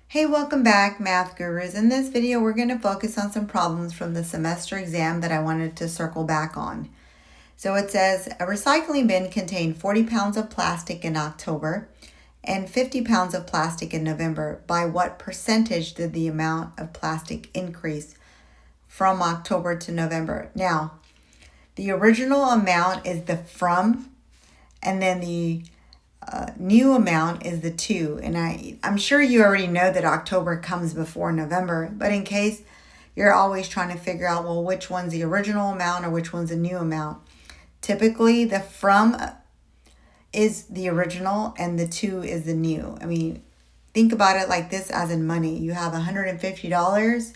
Hey, welcome back, Math Gurus. In this video, we're going to focus on some problems from the semester exam that I wanted to circle back on. So it says, a recycling bin contained 40 pounds of plastic in October and 50 pounds of plastic in November. By what percentage did the amount of plastic increase from October to November? Now, the original amount is the from, and then the new amount is the to. And I'm sure you already know that October comes before November, but in case you're always trying to figure out, well, which one's the original amount or which one's the new amount. Typically, the from is the original and the to is the new. I mean, think about it like this as in money. You have $150,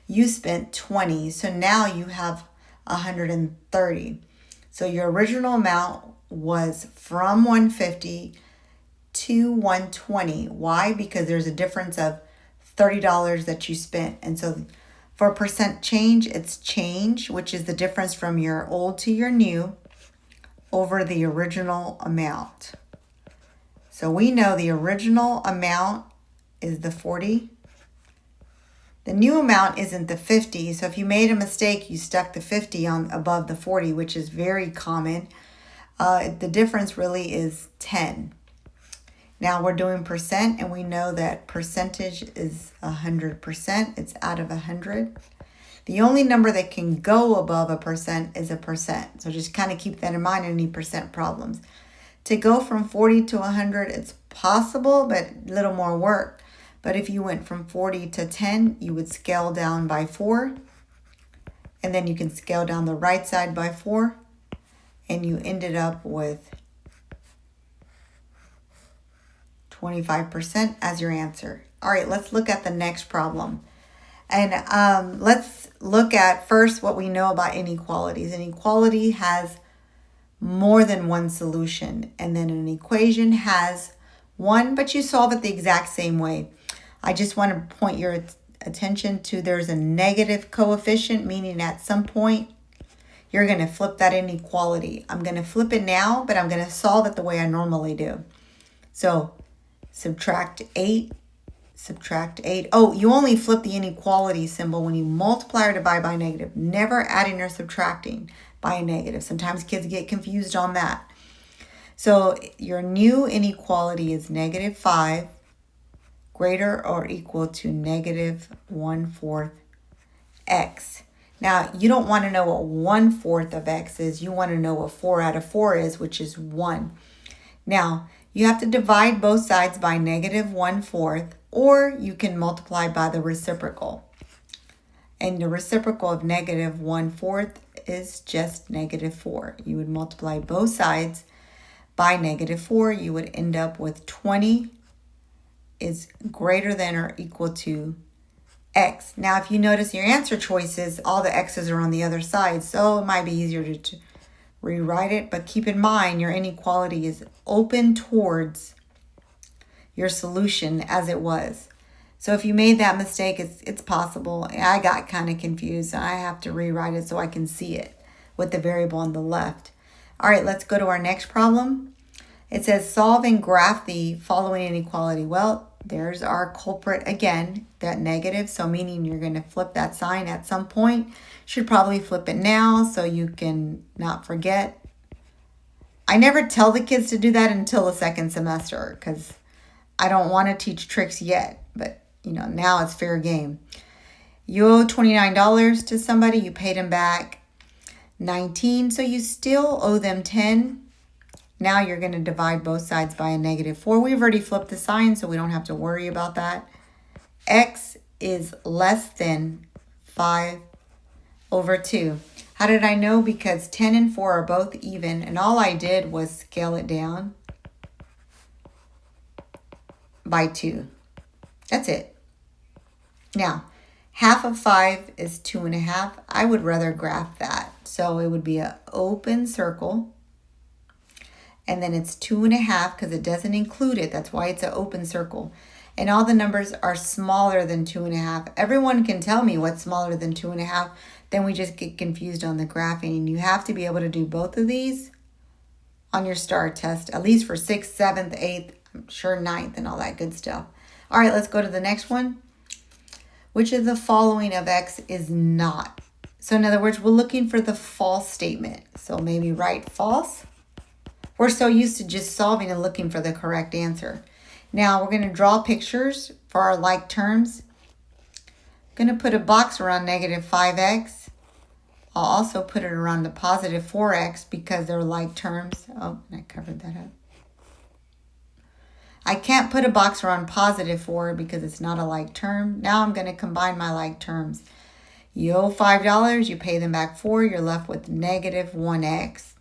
you spent 20, so now you have 130. So your original amount was from 150 to 120. Why? Because there's a difference of $30 that you spent. And so for percent change, it's change, which is the difference from your old to your new over the original amount. So we know the original amount is the 40. The new amount isn't the 50. So if you made a mistake, you stuck the 50 on above the 40, which is very common. The difference really is 10. Now we're doing percent, and we know that percentage is 100%. It's out of 100. The only number that can go above a percent is a percent. So just kind of keep that in mind in any percent problems. To go from 40 to 100, it's possible, but a little more work. But if you went from 40 to 10, you would scale down by 4. And then you can scale down the right side by 4. And you ended up with 25% as your answer. All right, let's look at the next problem. And let's look at first what we know about inequalities. An inequality has more than one solution. And then an equation has one, but you solve it the exact same way. I just want to point your attention to there's a negative coefficient, meaning at some point, you're going to flip that inequality. I'm going to flip it now, but I'm going to solve it the way I normally do. So subtract 8, subtract 8. Oh, you only flip the inequality symbol when you multiply or divide by a negative, never adding or subtracting by a negative. Sometimes kids get confused on that. So your new inequality is negative 5 greater or equal to negative 1/4 x. Now, you don't want to know what 1/4 of x is. You want to know what 4 out of 4 is, which is 1. Now, you have to divide both sides by negative 1/4, or you can multiply by the reciprocal. And the reciprocal of negative 1/4 is just negative 4. You would multiply both sides by negative 4. You would end up with 20 is greater than or equal to x. Now, if you notice your answer choices, all the x's are on the other side, so it might be easier to rewrite it, but keep in mind your inequality is open towards your solution as it was. So if you made that mistake, it's possible. I got kind of confused, so I have to rewrite it so I can see it with the variable on the left. All right, let's go to our next problem. It says solve and graph the following inequality. Well, there's our culprit again, that negative. So meaning you're going to flip that sign at some point. Should probably flip it now so you can not forget. I never tell the kids to do that until the second semester because I don't want to teach tricks yet. But, now it's fair game. You owe $29 to somebody. You paid them back 19. So you still owe them 10. Now you're going to divide both sides by a negative 4. We've already flipped the sign, so we don't have to worry about that. X is less than 5/2. How did I know? Because 10 and 4 are both even, and all I did was scale it down by 2. That's it. Now, half of 5 is 2.5. I would rather graph that. So it would be an open circle. And then it's 2.5 because it doesn't include it. That's why it's an open circle. And all the numbers are smaller than 2.5. Everyone can tell me what's smaller than 2.5. Then we just get confused on the graphing. And you have to be able to do both of these on your STAR test, at least for 6th, 7th, 8th, I'm sure 9th and all that good stuff. All right, let's go to the next one. Which of the following of x is not? So in other words, we're looking for the false statement. So maybe write false. We're so used to just solving and looking for the correct answer. Now we're going to draw pictures for our like terms. I'm going to put a box around negative 5x. I'll also put it around the positive 4x because they're like terms. Oh, I covered that up. I can't put a box around positive 4 because it's not a like term. Now I'm going to combine my like terms. You owe $5, you pay them back 4, you're left with negative 1x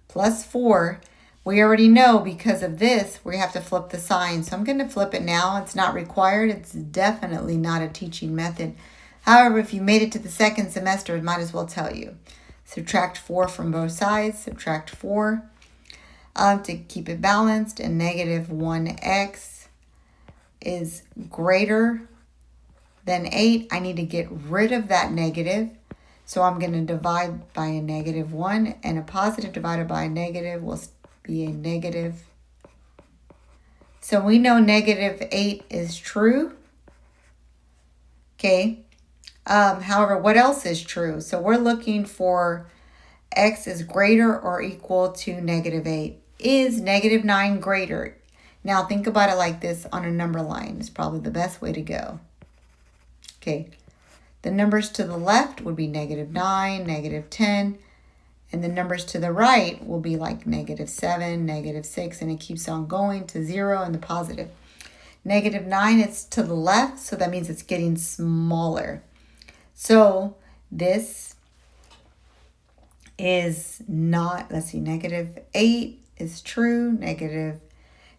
plus 4. We already know because of this, we have to flip the sign. So I'm going to flip it now. It's not required. It's definitely not a teaching method. However, if you made it to the second semester, it might as well tell you. Subtract 4 from both sides. Subtract 4 to keep it balanced. And negative 1x is greater than 8. I need to get rid of that negative. So I'm going to divide by a negative 1. And a positive divided by a negative will be a negative. So we know negative 8 is true. Okay. However, what else is true? So we're looking for x is greater or equal to negative 8. Is negative 9 greater? Now think about it like this on a number line. It's probably the best way to go. Okay. The numbers to the left would be negative 9, negative 10. And the numbers to the right will be like negative 7, negative 6. And it keeps on going to 0 and the positive. Negative 9, it's to the left. So that means it's getting smaller. So this is not, let's see, negative 8 is true. Negative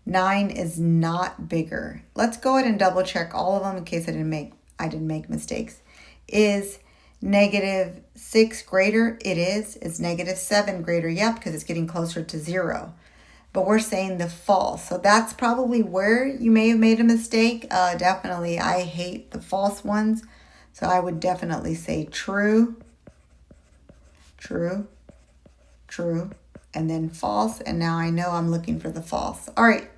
9 is not bigger. Let's go ahead and double check all of them in case I didn't make mistakes. Is negative 6 greater? It is. Is negative 7 greater? Yep, because it's getting closer to 0. But we're saying the false. So that's probably where you may have made a mistake. Definitely, I hate the false ones. So I would definitely say true, true, true, and then false. And now I know I'm looking for the false. All right,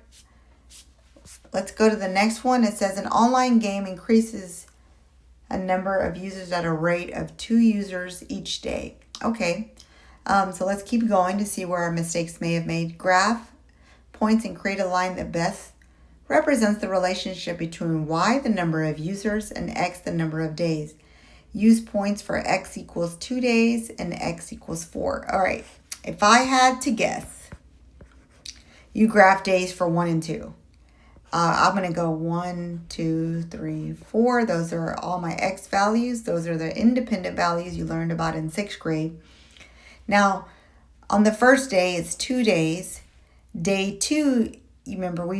let's go to the next one. It says an online game increases a number of users at a rate of 2 users each day. Okay, so let's keep going to see where our mistakes may have made. Graph points and create a line that best represents the relationship between y, the number of users, and x, the number of days. Use points for x equals 2 days and x equals 4. All right, if I had to guess, you graph days for 1 and 2. I'm going to go 1, 2, 3, 4. Those are all my x values. Those are the independent values you learned about in 6th grade. Now, on the first day, it's 2 days. Day 2, you remember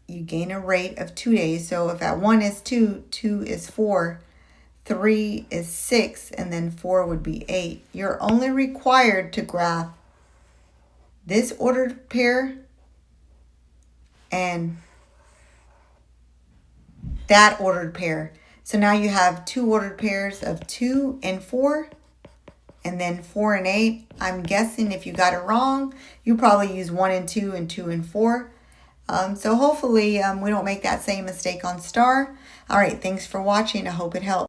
you gain a rate of 2 days. So if at 1 is 2, 2 is 4, 3 is 6, and then 4 would be 8. You're only required to graph this ordered pair and that ordered pair. So now you have 2 ordered pairs of 2 and 4, and then 4 and 8. I'm guessing if you got it wrong, you probably use 1 and 2 and 2 and 4. So hopefully we don't make that same mistake on STAR. All right, thanks for watching. I hope it helped.